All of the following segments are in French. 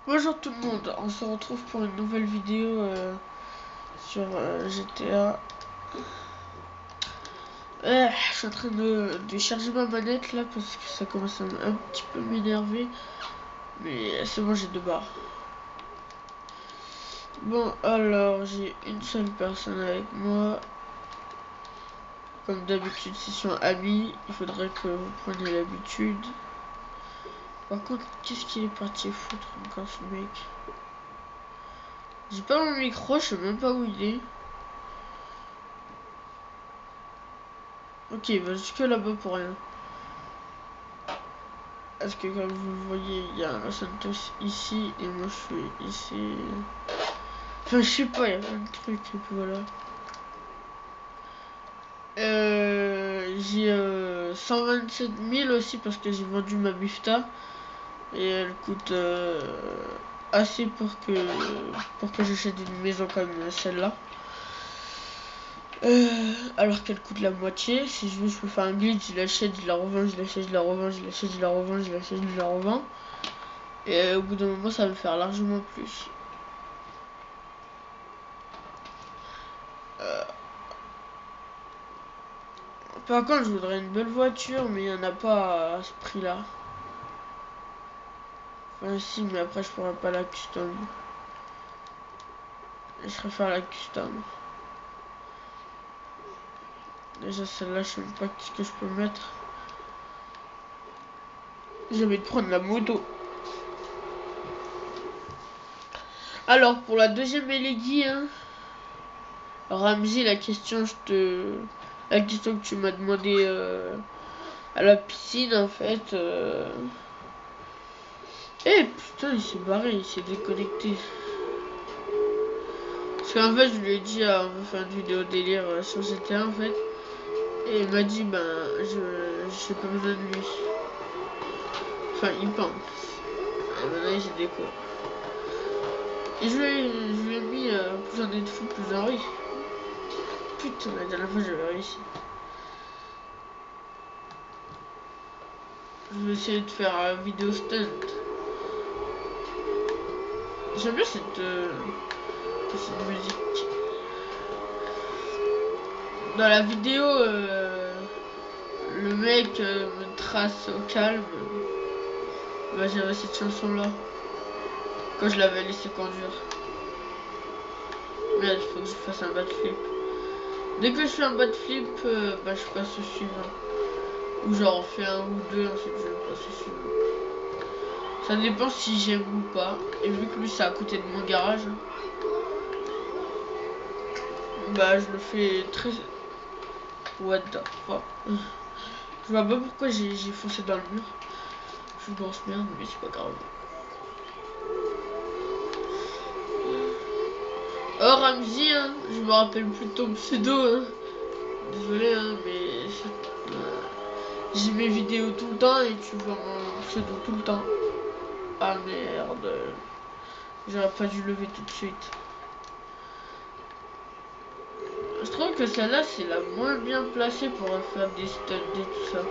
Bonjour tout le monde, on se retrouve pour une nouvelle vidéo sur GTA. Je suis en train de charger ma manette là parce que ça commence à un petit peu m'énerver. Mais c'est bon, j'ai 2 barres. Bon, alors j'ai une seule personne avec moi. Comme d'habitude, session amis. Il faudrait que vous preniez l'habitude. Par contre, qu'est-ce qu'il est parti foutre encore ce mec? J'ai pas mon micro, je sais même pas où il est. Ok, il va jusque là-bas pour rien. Parce que comme vous le voyez, il y a un Santos ici et moi je suis ici. Enfin, je sais pas, il y a plein de trucs et puis voilà. J'ai 127 000 aussi parce que j'ai vendu ma bifta et elle coûte assez pour que j'achète une maison comme celle-là. Alors qu'elle coûte la moitié. Si je veux, je peux faire un glitch, je l'achète, je la revends, je l'achète, je la revends, je l'achète, je la revends, je l'achète, je la revends. Et au bout d'un moment, ça va me faire largement plus. Par contre, je voudrais une belle voiture, mais il n'y en a pas à ce prix-là. Enfin, si, mais après, je pourrais pas la custom. Et je préfère la custom. Déjà, celle-là, je sais même pas ce que je peux mettre. J'ai envie de prendre la moto. Alors, pour la deuxième élégie, hein, Ramsey, la question que tu m'as demandé à la piscine, en fait. Eh putain, il s'est barré, il s'est déconnecté. Parce qu'en fait, je lui ai dit, on va faire une vidéo délire sur GTA, en fait. Et il m'a dit, ben, j'ai pas besoin de lui. Enfin, il pense. Et maintenant, j'ai des cours. Et je lui ai mis plus un nez de fou, plus un riz. Putain, la dernière fois, j'avais réussi. Je vais essayer de faire une vidéo stunt. J'aime bien cette musique. Dans la vidéo, le mec me trace au calme. Bah, j'avais cette chanson-là. Quand je l'avais laissé conduire. Merde, il faut que je fasse un backflip. Dès que je fais un backflip, bah, je passe au suivant. Ou genre, on fait un ou deux, ensuite je passe au suivant. Ça dépend si j'aime ou pas. Et vu que lui, c'est à côté de mon garage, bah, je le fais très... What the fuck. Je vois pas pourquoi j'ai foncé dans le mur. Je suis une grosse merde, mais c'est pas grave. Oh, Ramsey, hein, je me rappelle plus de ton pseudo, hein. Désolé, hein, mais j'ai mes vidéos tout le temps et tu vois mon pseudo tout le temps. Ah merde. J'aurais pas dû lever tout de suite. Je trouve que celle-là, c'est la moins bien placée pour faire des stunts et tout ça.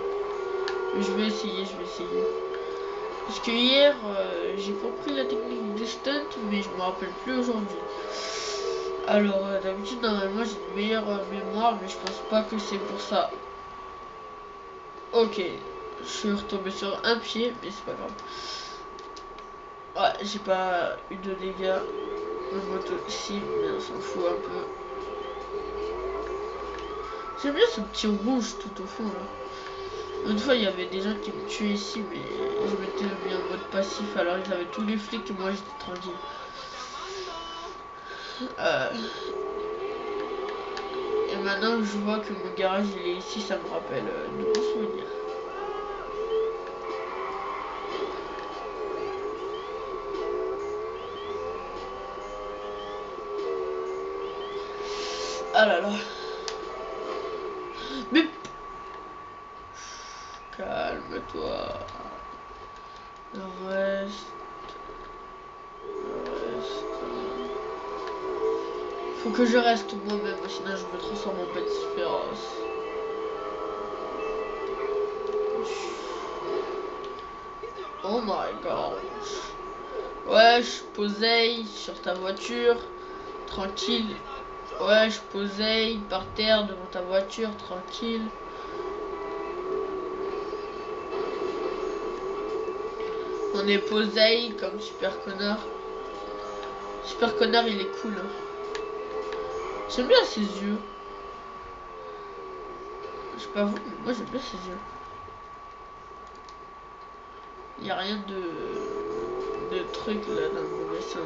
Mais je vais essayer, je vais essayer. Parce que hier, j'ai compris la technique des stunts, mais je me rappelle plus aujourd'hui. Alors, d'habitude, normalement, j'ai une meilleure mémoire, mais je pense pas que c'est pour ça. Ok, je suis retombé sur un pied, mais c'est pas grave. Ouais, j'ai pas eu de dégâts. Ma moto, si, mais on s'en fout un peu. J'aime bien ce petit rouge tout au fond là. Une fois, il y avait des gens qui me tuaient ici, mais je m'étais mis en mode passif alors ils avaient tous les flics et moi j'étais tranquille. Et maintenant que je vois que mon garage il est ici, ça me rappelle de bons souvenirs. Ah là là. Mais calme-toi. Reste. Faut que je reste moi-même, sinon je me transforme en bête féroce. Oh my god. Ouais, je posais sur ta voiture, tranquille. Ouais, je posais par terre devant ta voiture, tranquille. On est posé comme super connard. Super connard, il est cool. Hein. J'aime bien ses yeux. Je sais pas vous, mais moi j'aime bien ses yeux. Il y a rien de truc là dans le mauvais sens.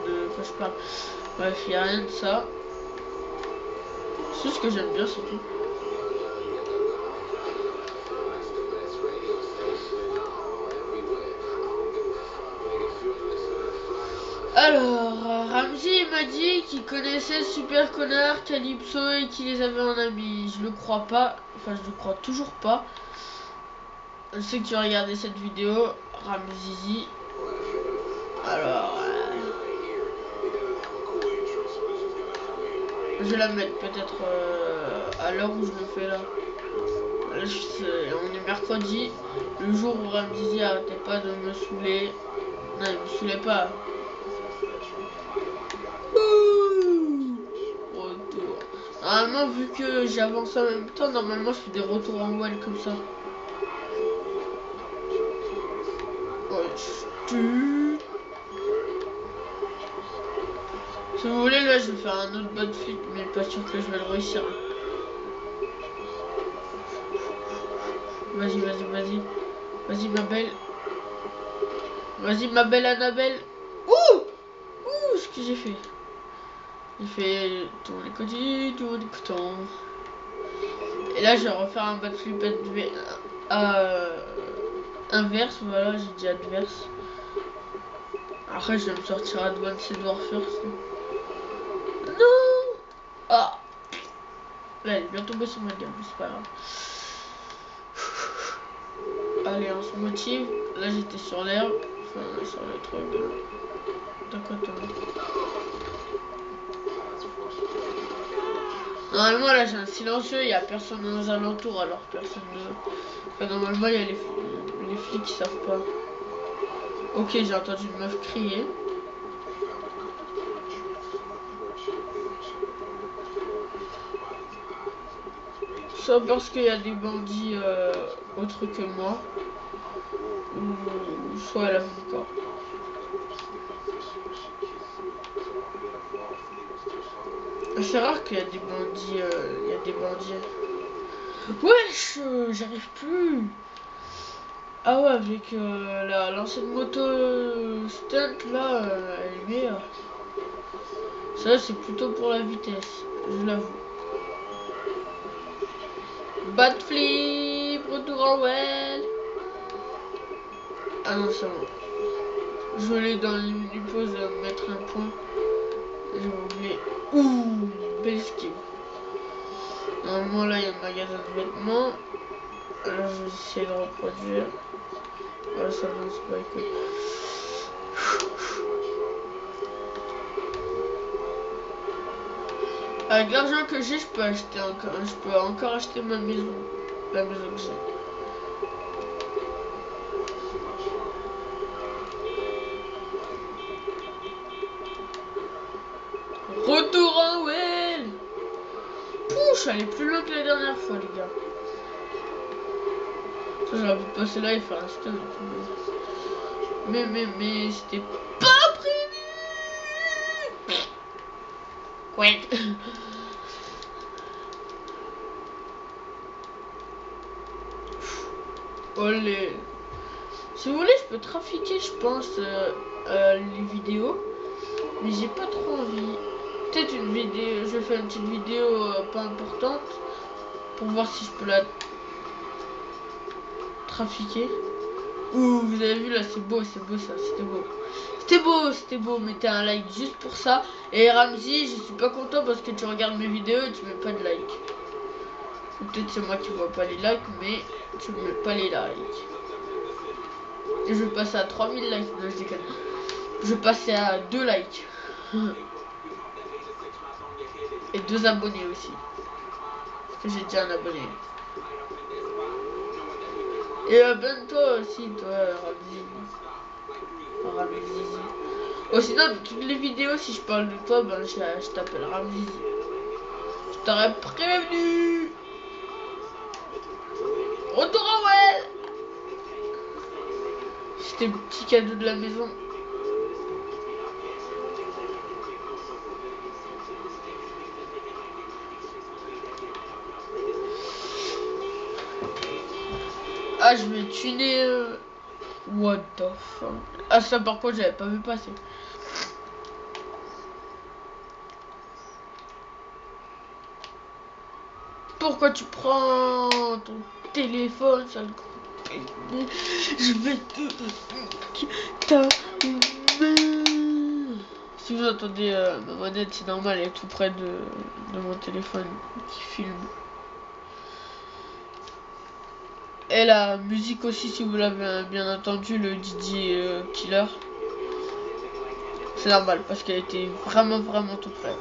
De quoi je parle. Bref, il y a rien de ça. C'est ce que j'aime bien surtout. Alors, Ramsey m'a dit qu'il connaissait Super Connard, Calypso et qu'il les avait en ami. Je le crois pas, enfin je le crois toujours pas. Je sais que tu as regardé cette vidéo, Ramzizi. Alors, je vais la mettre peut-être à l'heure où je le fais là. Là on est mercredi, le jour où Ramzizi arrêtait pas de me saouler. Non, il me saoulait pas. Retour. Normalement, vu que j'avance en même temps, normalement je fais des retours en wall comme ça. Ouais. Si vous voulez, là je vais faire un autre bot flip, mais pas sûr que je vais le réussir. Vas-y, vas-y, vas-y. Vas-y, ma belle. Vas-y, ma belle Annabelle. Ouh! Ouh, ce que j'ai fait. J'ai fait tous les côtés, tous les cotons. Et là, je vais refaire un bot flip inverse. Voilà, j'ai dit adverse. Après, je vais me sortir Advanced Warfare. Non! Ah! Là, elle est bien tombée sur ma gueule, mais c'est pas grave. Allez, on se motive. Là, j'étais sur l'herbe. Enfin, sur le truc. D'un côté. Normalement, là, j'ai un silencieux. Il n'y a personne aux alentours. Alors, personne ne... Enfin, normalement, il y a les flics qui savent pas. Ok, j'ai entendu une meuf crier. Soit parce qu'il y a des bandits autres que moi. Ou soit elle a vu le corps. C'est rare qu'il y a des bandits. Il y a des bandits. Wesh, j'arrive plus. Ah ouais, avec l'ancienne moto stunt là, elle est meilleure. Ça, c'est plutôt pour la vitesse, je l'avoue. Bad flip, retour en well. Ah non, c'est bon. Je voulais dans le menu pause mettre un point. J'ai oublié. Ouh, belle skill. Normalement, là, il y a un magasin de vêtements. Là, je vais essayer de reproduire. Ouais, ça avance pas, écoute. Avec l'argent que j'ai, je peux encore acheter ma maison. La maison que j'ai. Retour en well. Pouh, je suis allé plus loin que la dernière fois, les gars. J'aurais pu passer là et faire un stun. Mais c'était pas prévu. Ouais. Olé. Si vous voulez, je peux trafiquer, je pense, les vidéos. Mais j'ai pas trop envie. Peut-être une vidéo, je vais faire une petite vidéo pas importante. Pour voir si je peux la trafiquer. Ouh, vous avez vu là, c'est beau ça, c'était beau. C'était beau, mettez un like juste pour ça. Et Ramsey, je suis pas content parce que tu regardes mes vidéos et tu mets pas de like. Ou peut-être c'est moi qui vois pas les likes, mais tu mets pas les likes. Et je vais passer à 3000 likes, non je déconne. Je vais passer à 2 likes. Et 2 abonnés aussi. Parce que j'ai déjà un abonné. Et abonne-toi aussi, toi, Ramsey. Bon, sinon, dans toutes les vidéos, si je parle de toi, ben, je t'appelle Ramzi. Je t'aurais prévenu. Retour à Well. C'était le petit cadeau de la maison. Ah, je vais tuner. What the fuck. Ah, ça par contre, j'avais pas vu passer. Pourquoi tu prends ton téléphone, sale gros pédé? Je vais te si vous entendez ma manette, c'est normal, elle est tout près de mon téléphone qui filme. Et la musique aussi, si vous l'avez bien entendu, le DJ Killer. C'est normal parce qu'elle était vraiment tout près.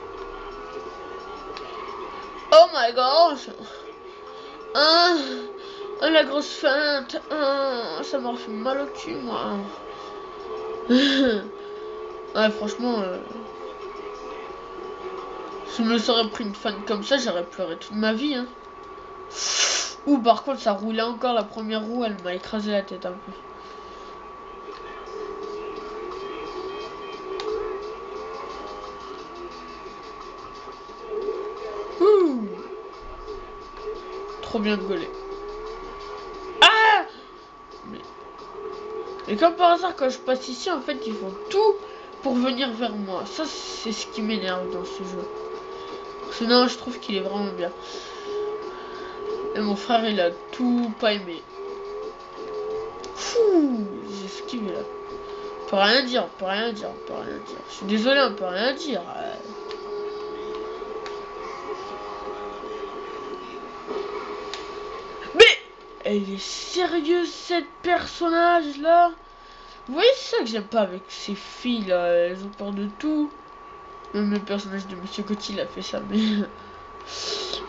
Oh my gosh! La grosse feinte. Ça m'a fait mal au cul, moi. Ouais, franchement, si je me serais pris une feinte comme ça, j'aurais pleuré toute ma vie. Hein. Ou par contre, ça roulait encore la première roue, elle m'a écrasé la tête un peu. Ouh. Trop bien gaulé. Ah! Mais comme par hasard, quand je passe ici, en fait, ils font tout pour venir vers moi. Ça, c'est ce qui m'énerve dans ce jeu. Sinon, je trouve qu'il est vraiment bien. Et mon frère, il a tout pas aimé. Fouh, j'ai esquivé là. On peut rien dire, on peut rien dire, on peut rien dire. Je suis désolé, on peut rien dire. Mais elle est sérieuse cette personnage là. Vous voyez, c'est ça que j'aime pas avec ces filles là. Elles ont peur de tout. Même le personnage de Monsieur Coty il a fait ça, mais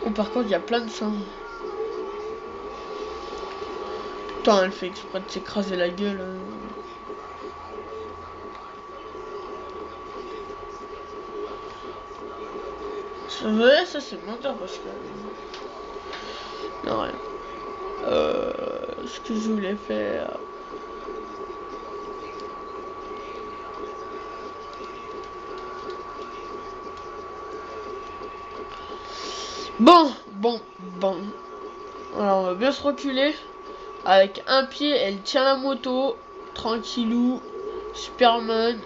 oh, par contre, il y a plein de sang. Attends, elle fait exprès de s'écraser la gueule. C'est vrai, ça c'est menteur parce que... Non, rien. Ce que je voulais faire... Bon. Alors, on va bien se reculer. Avec un pied, elle tient la moto. Tranquillou. Superman.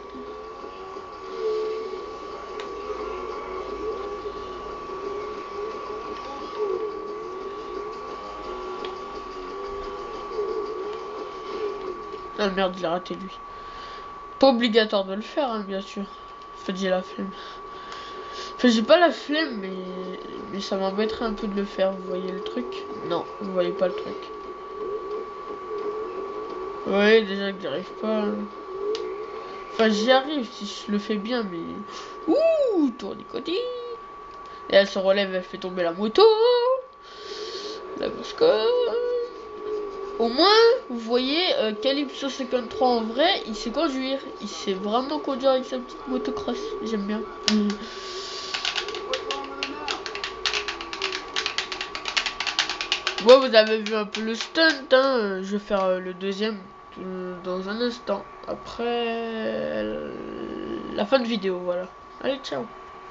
Ah merde, il a raté lui. Pas obligatoire de le faire, hein, bien sûr. En fait, j'ai la flemme. Enfin, j'ai pas la flemme, mais ça m'embêterait un peu de le faire. Vous voyez le truc? Non, vous voyez pas le truc. Ouais, déjà que j'y arrive pas. Enfin, j'y arrive si je le fais bien, mais... Ouh, tournicotis. Et elle se relève, elle fait tomber la moto. La bosco. Au moins, vous voyez, Calypso 53 en vrai, il sait conduire. Il sait vraiment conduire avec sa petite motocross. J'aime bien. Bon, vous avez vu un peu le stunt, hein. Je vais faire le deuxième dans un instant. Après la fin de vidéo, voilà. Allez, ciao.